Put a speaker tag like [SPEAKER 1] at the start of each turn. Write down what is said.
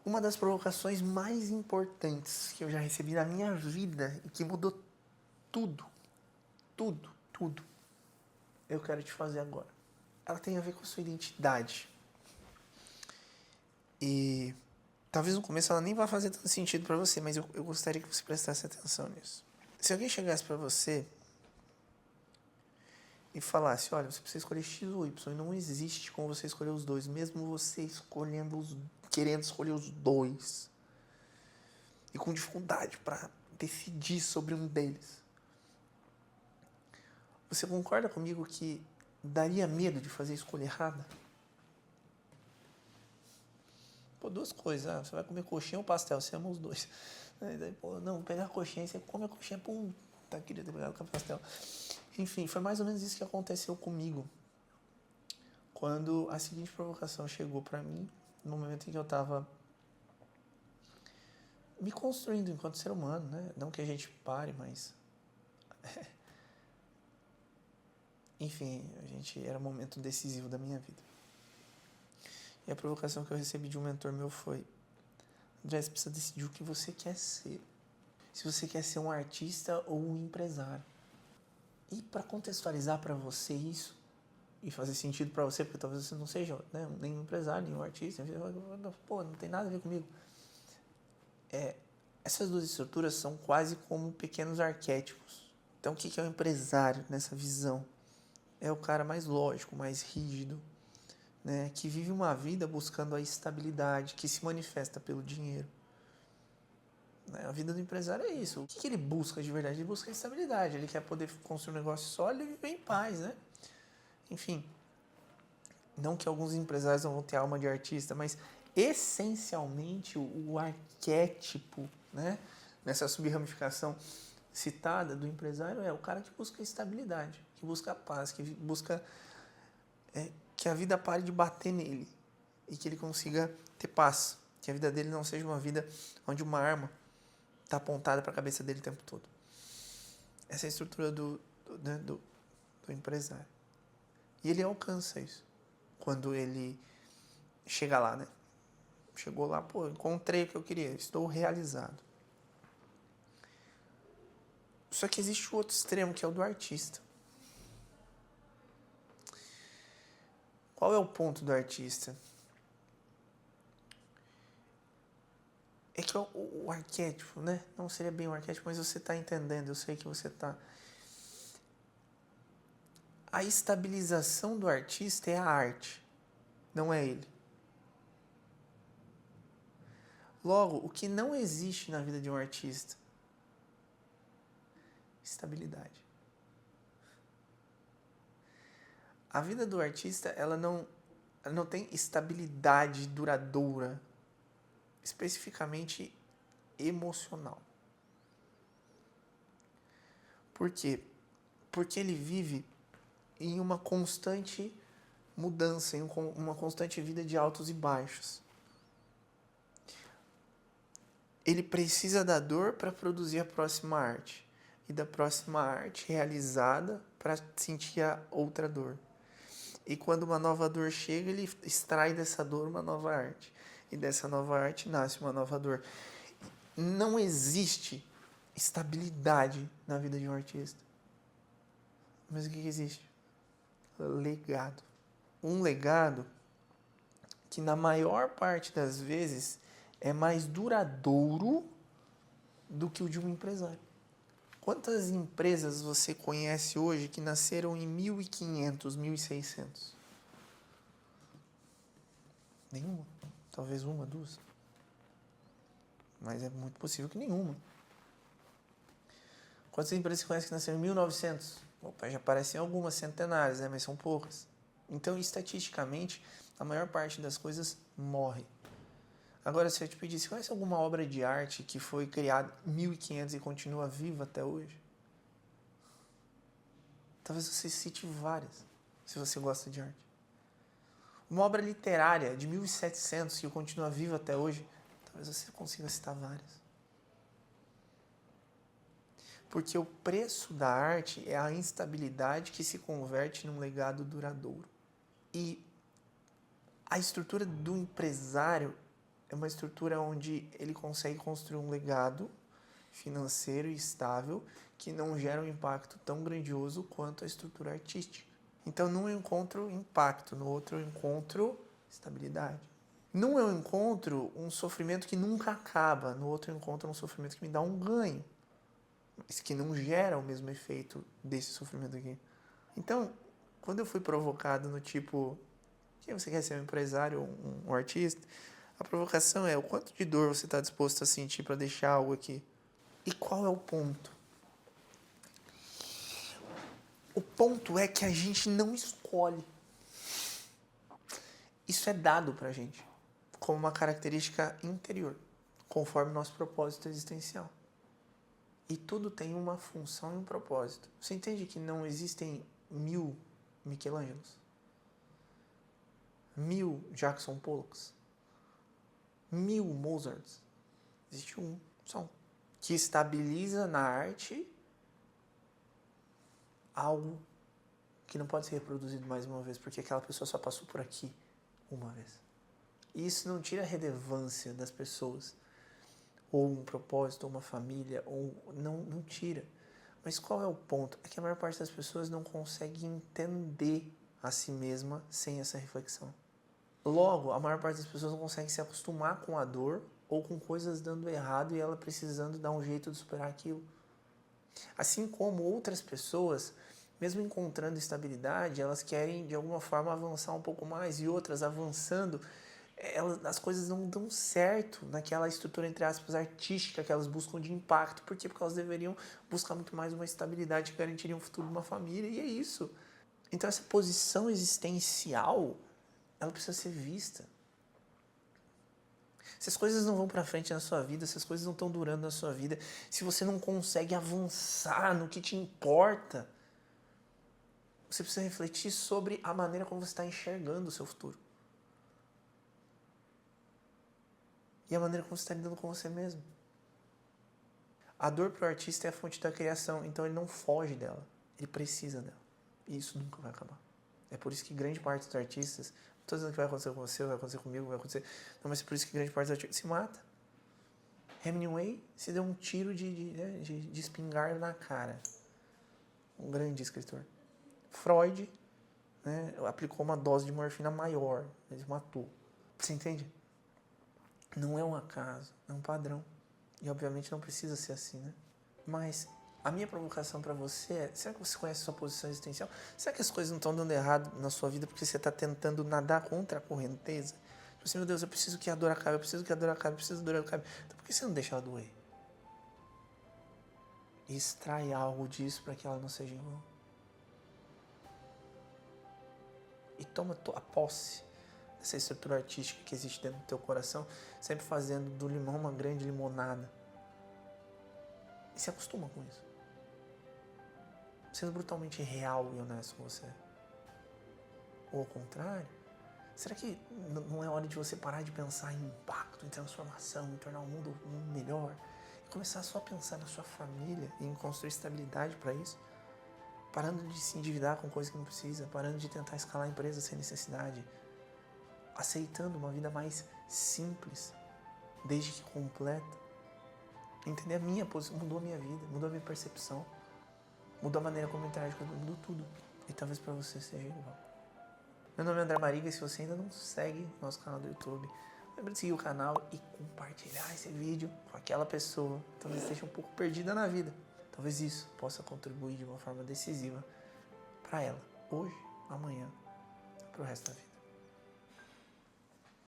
[SPEAKER 1] Uma das provocações mais importantes que eu já recebi na minha vida e que mudou tudo, tudo, eu quero te fazer agora. Ela tem a ver com a sua identidade. E talvez no começo ela nem vá fazer tanto sentido pra você, mas eu gostaria que você prestasse atenção nisso. Se alguém chegasse pra você e falasse, olha, você precisa escolher X ou Y, e não existe como você escolher os dois, mesmo você querendo escolher os dois, e com dificuldade pra decidir sobre um deles. Você concorda comigo que daria medo de fazer a escolha errada? Pô, duas coisas. Você vai comer coxinha ou pastel? Você ama os dois. Daí, pô, não, pegar a coxinha, você come a coxinha, puta, queria ter pegado com o pastel. Enfim, foi mais ou menos isso que aconteceu comigo. Quando a seguinte provocação chegou pra mim, no momento em que eu tava me construindo enquanto ser humano, né? Não que a gente pare, mas... Enfim, era um momento decisivo da minha vida. E a provocação que eu recebi de um mentor meu foi: André, você precisa decidir o que você quer ser. Se você quer ser um artista ou um empresário. E para contextualizar para você isso, e fazer sentido para você, porque talvez você não seja, né, nem um empresário, nem um artista, pô, não tem nada a ver comigo. Essas duas estruturas são quase como pequenos arquétipos. Então o que é um empresário nessa visão? É o cara mais lógico, mais rígido, né, que vive uma vida buscando a estabilidade, que se manifesta pelo dinheiro. A vida do empresário é isso. O que ele busca de verdade? Ele busca estabilidade. Ele quer poder construir um negócio sólido e viver em paz, né? Enfim, não que alguns empresários não vão ter alma de artista, mas essencialmente o arquétipo, né, nessa subramificação citada do empresário é o cara que busca estabilidade, que busca paz, que busca que a vida pare de bater nele e que ele consiga ter paz, que a vida dele não seja uma vida onde uma arma está apontada para a cabeça dele o tempo todo. Essa é a estrutura do empresário. E ele alcança isso quando ele chega lá, né? Chegou lá, pô, encontrei o que eu queria, estou realizado. Só que existe o outro extremo, que é o do artista. Qual é o ponto do artista? É que o arquétipo, né? Não seria bem um arquétipo, mas você está entendendo, eu sei que você está. A estabilização do artista é a arte, não é ele. Logo, o que não existe na vida de um artista? Estabilidade. A vida do artista, ela não tem estabilidade duradoura, especificamente emocional. Por quê? Porque ele vive em uma constante mudança, em uma constante vida de altos e baixos. Ele precisa da dor para produzir a próxima arte, e da próxima arte realizada para sentir a outra dor. E quando uma nova dor chega, ele extrai dessa dor uma nova arte. E dessa nova arte nasce uma nova dor. Não existe estabilidade na vida de um artista. Mas o que existe? Legado. Um legado que na maior parte das vezes é mais duradouro do que o de um empresário. Quantas empresas você conhece hoje que nasceram em 1500, 1600? Nenhuma. Talvez uma, duas. Mas é muito possível que nenhuma. Quantas empresas você conhece que nasceram em 1900? Opa, já parecem algumas centenárias, né? Mas são poucas. Então, estatisticamente, a maior parte das coisas morre. Agora, se eu te pedir, você conhece alguma obra de arte que foi criada em 1500 e continua viva até hoje? Talvez você cite várias, se você gosta de arte. Uma obra literária de 1700 que continua viva até hoje, talvez você consiga citar várias. Porque o preço da arte é a instabilidade que se converte num legado duradouro. E a estrutura do empresário é uma estrutura onde ele consegue construir um legado financeiro e estável que não gera um impacto tão grandioso quanto a estrutura artística. Então, num eu encontro impacto, no outro eu encontro estabilidade. Num eu encontro um sofrimento que nunca acaba, no outro eu encontro um sofrimento que me dá um ganho, mas que não gera o mesmo efeito desse sofrimento aqui. Então, quando eu fui provocado no tipo, quem você quer ser, um empresário ou um artista? A provocação é o quanto de dor você está disposto a sentir para deixar algo aqui. E qual é o ponto? O ponto é que a gente não escolhe. Isso é dado pra gente como uma característica interior, conforme nosso propósito existencial. E tudo tem uma função e um propósito. Você entende que não existem 1000 Michelangelos? 1000 Jackson Pollocks? 1000 Mozarts? Existe um, só um, que estabiliza na arte algo que não pode ser reproduzido mais uma vez, porque aquela pessoa só passou por aqui uma vez. E isso não tira a relevância das pessoas, ou um propósito, ou uma família, ou não tira. Mas qual é o ponto? É que a maior parte das pessoas não consegue entender a si mesma sem essa reflexão. Logo, a maior parte das pessoas não consegue se acostumar com a dor ou com coisas dando errado e ela precisando dar um jeito de superar aquilo. Assim como outras pessoas, mesmo encontrando estabilidade, elas querem de alguma forma avançar um pouco mais, e outras avançando, as coisas não dão certo naquela estrutura, entre aspas, artística que elas buscam de impacto. Por quê? Porque elas deveriam buscar muito mais uma estabilidade que garantiria um futuro de uma família, e é isso. Então essa posição existencial, ela precisa ser vista. Se as coisas não vão para frente na sua vida, se as coisas não estão durando na sua vida, se você não consegue avançar no que te importa, você precisa refletir sobre a maneira como você está enxergando o seu futuro. E a maneira como você está lidando com você mesmo. A dor para o artista é a fonte da criação, então ele não foge dela, ele precisa dela. E isso nunca vai acabar. É por isso que grande parte dos artistas, não estou dizendo que vai acontecer com você, vai acontecer comigo, vai acontecer... Não, mas é por isso que grande parte dos artistas se mata. Hemingway se deu um tiro de espingarda na cara. Um grande escritor. Freud, né, aplicou uma dose de morfina maior, ele matou. Você entende? Não é um acaso, é um padrão. E obviamente não precisa ser assim, né? Mas a minha provocação para você é, será que você conhece a sua posição existencial? Será que as coisas não estão dando errado na sua vida porque você está tentando nadar contra a correnteza? Tipo assim, meu Deus, eu preciso que a dor acabe, eu preciso que a dor acabe, eu preciso que a dor acabe. Então por que você não deixa ela doer? E extrai algo disso para que ela não seja em vão. E toma a posse dessa estrutura artística que existe dentro do teu coração, sempre fazendo do limão uma grande limonada. E se acostuma com isso. Sendo brutalmente real e honesto com você. Ou ao contrário, será que não é hora de você parar de pensar em impacto, em transformação, em tornar o mundo melhor? E começar só a pensar na sua família e em construir estabilidade para isso? Parando de se endividar com coisas que não precisa, parando de tentar escalar a empresa sem necessidade, aceitando uma vida mais simples, desde que completa. Entender a minha posição mudou a minha vida, mudou a minha percepção, mudou a maneira como eu interajo, mudou tudo. E talvez para você seja igual. Meu nome é André Mariga e se você ainda não segue nosso canal do YouTube, lembre de seguir o canal e compartilhar esse vídeo com aquela pessoa que talvez esteja um pouco perdida na vida. Talvez isso possa contribuir de uma forma decisiva para ela, hoje, amanhã, para o resto da vida.